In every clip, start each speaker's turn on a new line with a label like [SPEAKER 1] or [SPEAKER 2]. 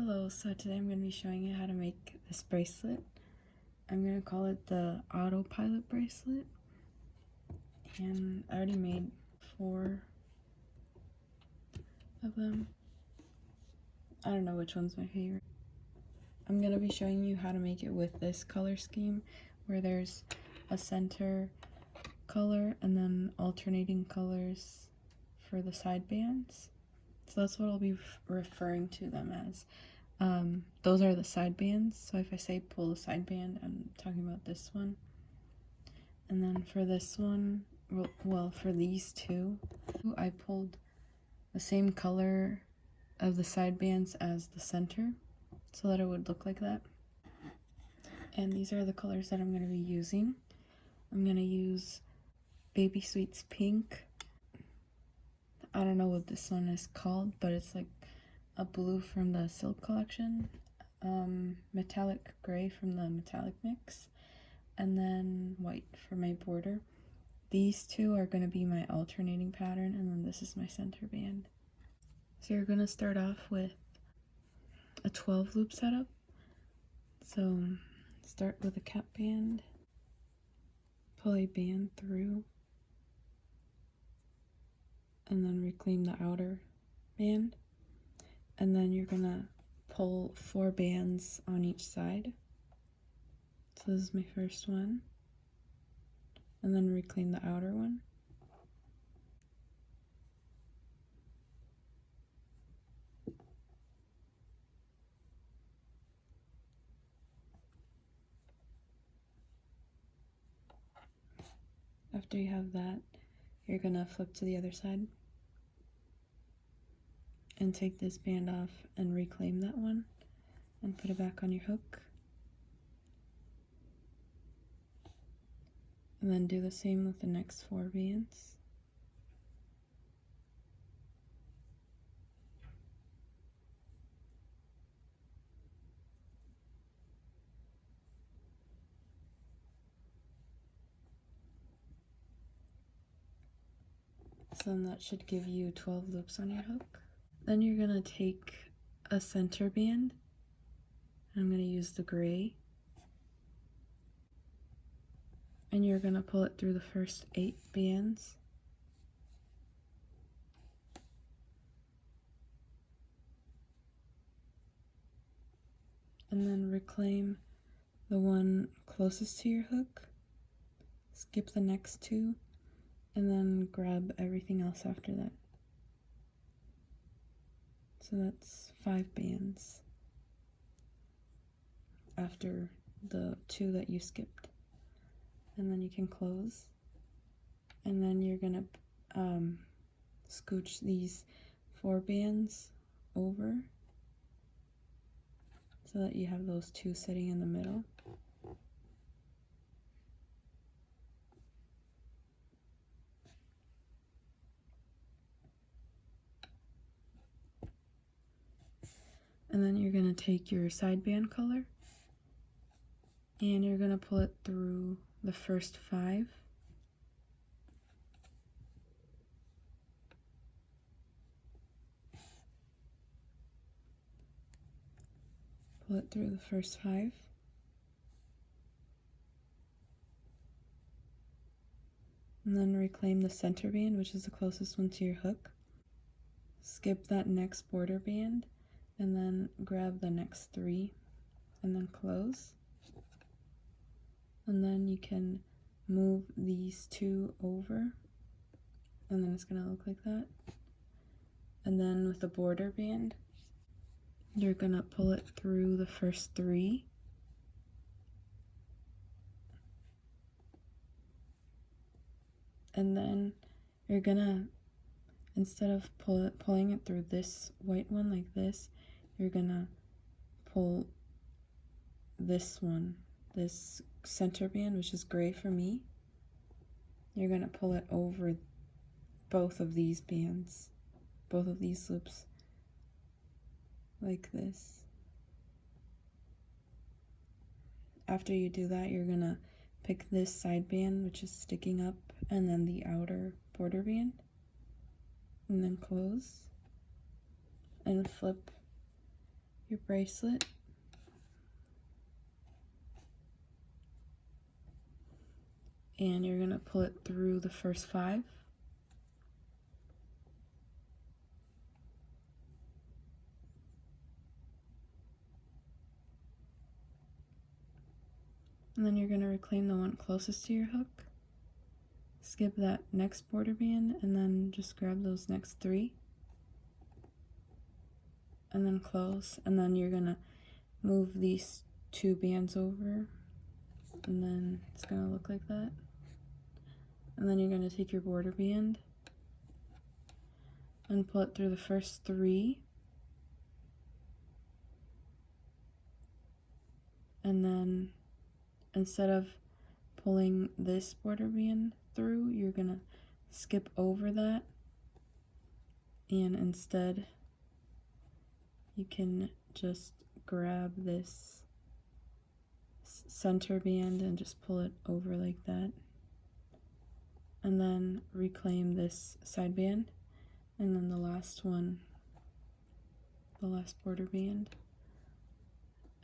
[SPEAKER 1] Hello, so today I'm going to be showing you how to make this bracelet. I'm going to call it the Autopilot bracelet, and I already made 4 of them. I don't know which one's my favorite. I'm going to be showing you how to make it with this color scheme where there's a center color and then alternating colors for the side bands. So that's what I'll be referring to them as. Those are the side bands, so if I say pull the side band, I'm talking about this one. And then for this one, well, for these two, I pulled the same color of the side bands as the center, so that it would look like that. And these are the colors that I'm going to be using. I'm going to use Baby Sweet's Pink. I don't know what this one is called, but it's like a blue from the Silk collection, metallic gray from the metallic mix, and then white for my border. These two are going to be my alternating pattern, and then this is my center band. So you're going to start off with a 12 loop setup. So start with a cap band, pull a band through, and then reclaim the outer band. And then you're gonna pull 4 bands on each side. So this is my first one. And then reclaim the outer one. After you have that, you're gonna flip to the other side and take this band off and reclaim that one and put it back on your hook. And then do the same with the next 4 bands. So then that should give you 12 loops on your hook. Then you're gonna take a center band. I'm gonna use the gray. And you're gonna pull it through the first 8 bands. And then reclaim the one closest to your hook. Skip the next 2. And then grab everything else after that. So that's 5 bands after the 2 that you skipped. And then you can close. And then you're gonna scooch these 4 bands over so that you have those 2 sitting in the middle. And then you're going to take your side band color and you're going to pull it through the first 5. Pull it through the first 5. And then reclaim the center band, which is the closest one to your hook. Skip that next border band and then grab the next 3 and then close. And then you can move these 2 over and then it's going to look like that. And then with the border band, you're going to pull it through the first 3. And then you're going to, instead of pulling it through this white one like this, you're going to pull this one, this center band, which is gray for me. You're going to pull it over both of these bands, both of these loops, like this. After you do that, you're going to pick this side band, which is sticking up, and then the outer border band, and then close and flip your bracelet. And you're gonna pull it through the first 5. And then you're gonna reclaim the one closest to your hook. Skip that next border band and then just grab those next 3. And then close. And then you're gonna move these 2 bands over. And then it's gonna look like that. And then you're gonna take your border band and pull it through the first 3. And then instead of pulling this border band through, you're gonna skip over that, and instead you can just grab this center band and just pull it over like that, and then reclaim this side band, and then the last one, the last border band,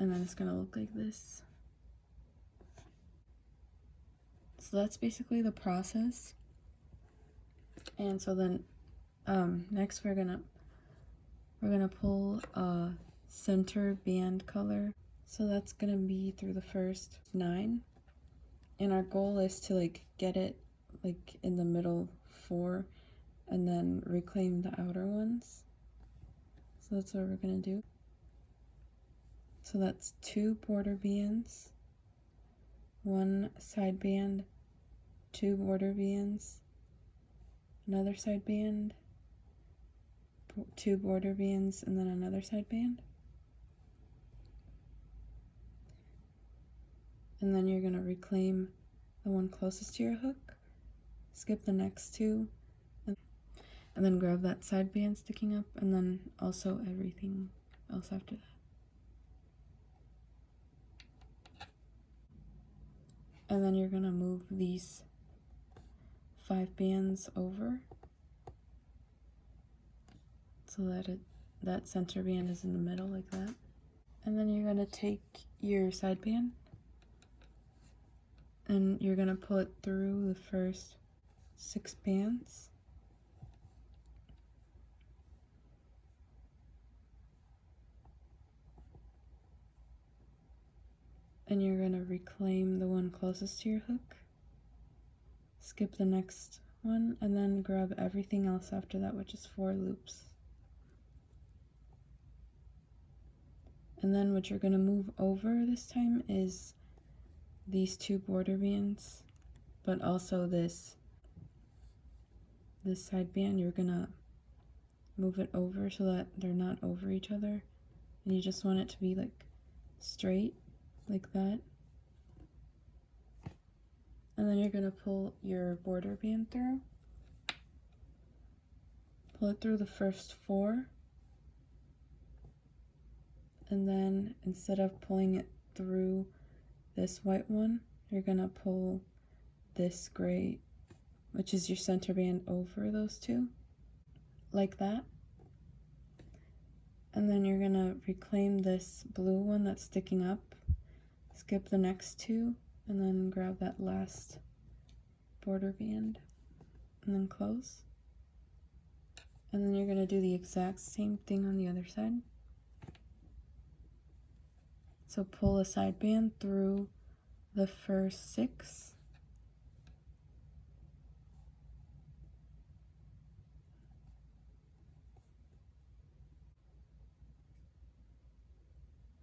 [SPEAKER 1] and then it's gonna look like this. So that's basically the process. And so then next we're gonna pull a center band color. So that's gonna be through the first 9. And our goal is to like get it like in the middle 4 and then reclaim the outer ones. So that's what we're gonna do. So that's 2 border bands, 1 side band, 2 border bands, another side band, 2 border bands, and then another side band. And then you're gonna reclaim the one closest to your hook, skip the next 2, and then grab that side band sticking up, and then also everything else after that. And then you're gonna move these 5 bands over so that that center band is in the middle like that. And then you're gonna take your side band and you're gonna pull it through the first 6 bands. And you're gonna reclaim the one closest to your hook, skip the next one, and then grab everything else after that, which is 4 loops. And then what you're gonna move over this time is these 2 border bands, but also this side band. You're gonna move it over so that they're not over each other, and you just want it to be like straight like that. And then you're gonna pull your border band through, pull it through the first 4, and then instead of pulling it through this white one, you're gonna pull this gray, which is your center band, over those 2 like that. And then you're gonna reclaim this blue one that's sticking up, skip the next 2, and then grab that last border band and then close. And then you're gonna do the exact same thing on the other side. So pull a side band through the first 6,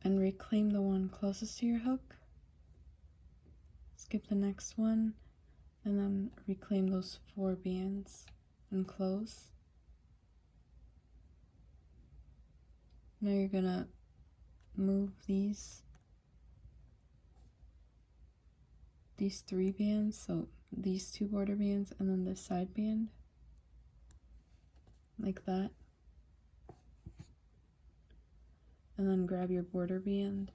[SPEAKER 1] and reclaim the one closest to your hook, skip the next one, and then reclaim those 4 bands and close. Now you're gonna move these 3 bands, so these 2 border bands and then this side band like that, and then grab your border band,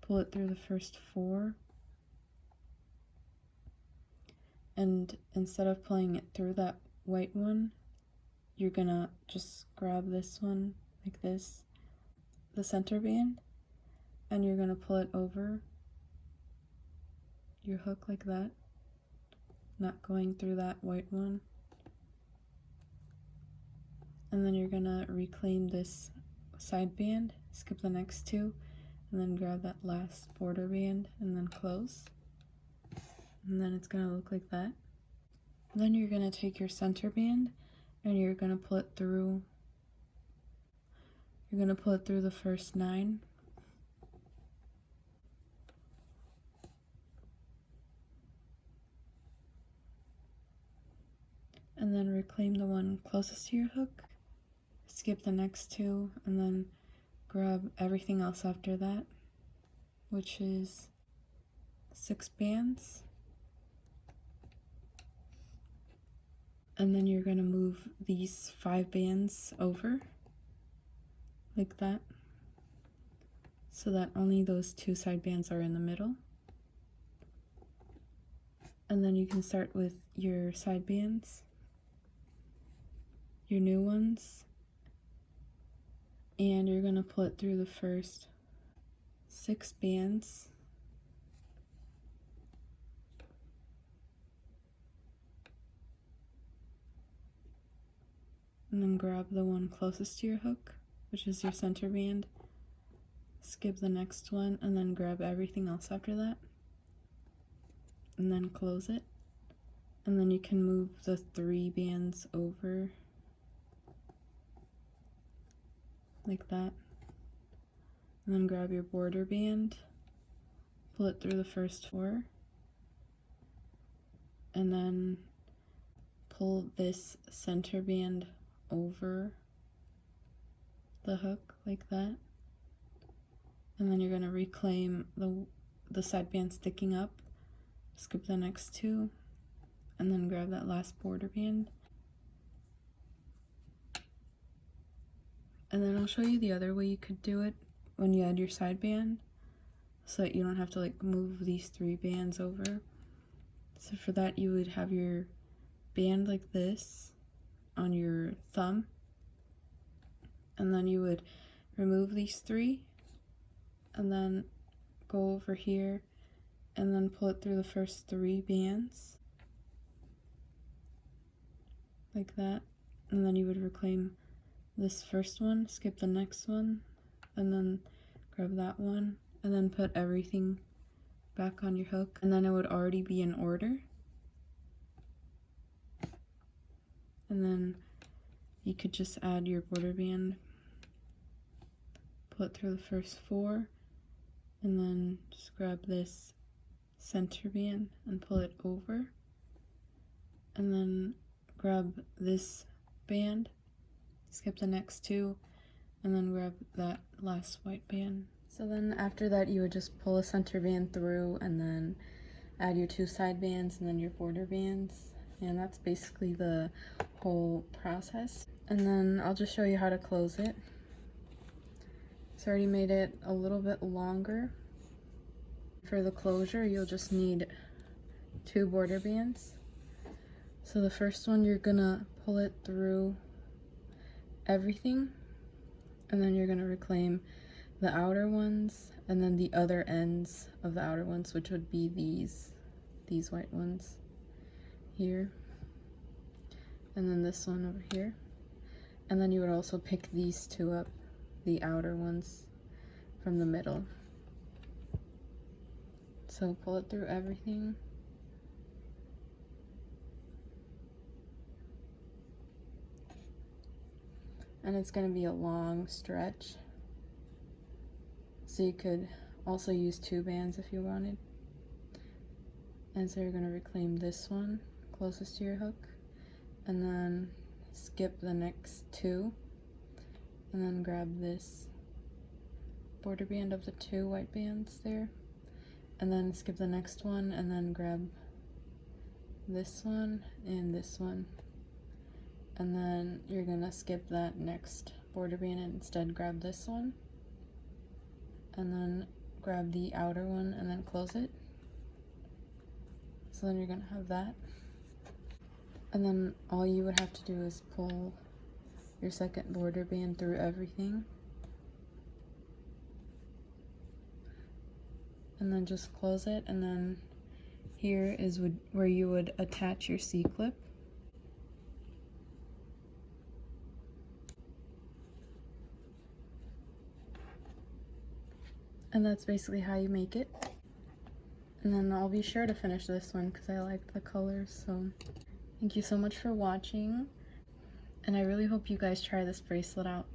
[SPEAKER 1] pull it through the first 4, and instead of pulling it through that white one, you're gonna just grab this one like this, the center band, and you're going to pull it over your hook like that, not going through that white one. And then you're going to reclaim this side band, skip the next two, and then grab that last border band and then close. And then it's going to look like that. Then you're going to take your center band and you're going to pull it through. You're going to pull it through the first 9. And then reclaim the one closest to your hook. Skip the next 2 and then grab everything else after that, which is 6 bands. And then you're going to move these 5 bands over like that, so that only those 2 side bands are in the middle. And then you can start with your side bands, your new ones, and you're going to pull it through the first 6 bands. And then grab the one closest to your hook, which is your center band. Skip the next one and then grab everything else after that. And then close it. And then you can move the 3 bands over like that. And then grab your border band, pull it through the first 4, and then pull this center band over the hook like that. And then you're going to reclaim the side band sticking up, skip the next 2, and then grab that last border band. And then I'll show you the other way you could do it when you add your side band, so that you don't have to like move these 3 bands over. So for that, you would have your band like this on your thumb, and then you would remove these 3 and then go over here and then pull it through the first 3 bands like that. And then you would reclaim this first one, skip the next one, and then grab that one, and then put everything back on your hook, and then it would already be in order. And then you could just add your border band, pull it through the first 4, and then just grab this center band and pull it over, and then grab this band, skip the next 2, and then grab that last white band. So then after that, you would just pull a center band through and then add your 2 side bands and then your border bands. And that's basically the whole process. And then I'll just show you how to close it. So I already made it a little bit longer. For the closure, you'll just need 2 border bands. So the first one, you're gonna pull it through everything, and then you're gonna reclaim the outer ones and then the other ends of the outer ones, which would be these white ones here, and then this one over here. And then you would also pick these 2 up, the outer ones from the middle. So pull it through everything. And it's going to be a long stretch. So you could also use 2 bands if you wanted. And so you're going to reclaim this one closest to your hook, and then skip the next 2, and then grab this border band of the 2 white bands there, and then skip the next one, and then grab this one and this one, and then you're gonna skip that next border band and instead grab this one, and then grab the outer one and then close it. So then you're gonna have that, and then all you would have to do is pull your second border band through everything, and then just close it, and then here is where you would attach your C-clip. And that's basically how you make it. And then I'll be sure to finish this one because I liked the colors. So thank you so much for watching, and I really hope you guys try this bracelet out.